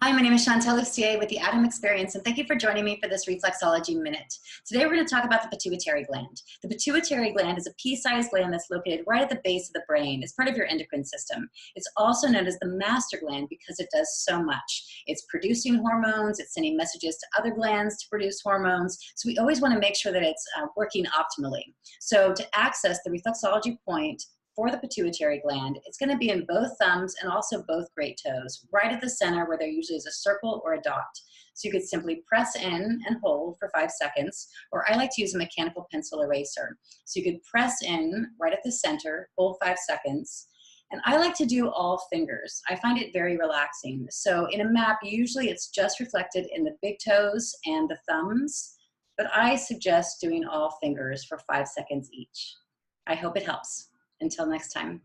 Hi, my name is Chantel C with the AtHome Experience, and thank you for joining me for this Reflexology Minute. Today we're going to talk about the pituitary gland. The pituitary gland is a pea-sized gland that's located right at the base of the brain. It's part of your endocrine system. It's also known as the master gland because it does so much. It's producing hormones, it's sending messages to other glands to produce hormones, so we always want to make sure that it's working optimally. So to access the reflexology point for the pituitary gland, it's going to be in both thumbs and also both great toes, right at the center where there usually is a circle or a dot. So you could simply press in and hold for 5 seconds, or I like to use a mechanical pencil eraser. So you could press in right at the center, hold 5 seconds, and I like to do all fingers. I find it very relaxing. So in a map, usually it's just reflected in the big toes and the thumbs, but I suggest doing all fingers for 5 seconds each. I hope it helps. Until next time.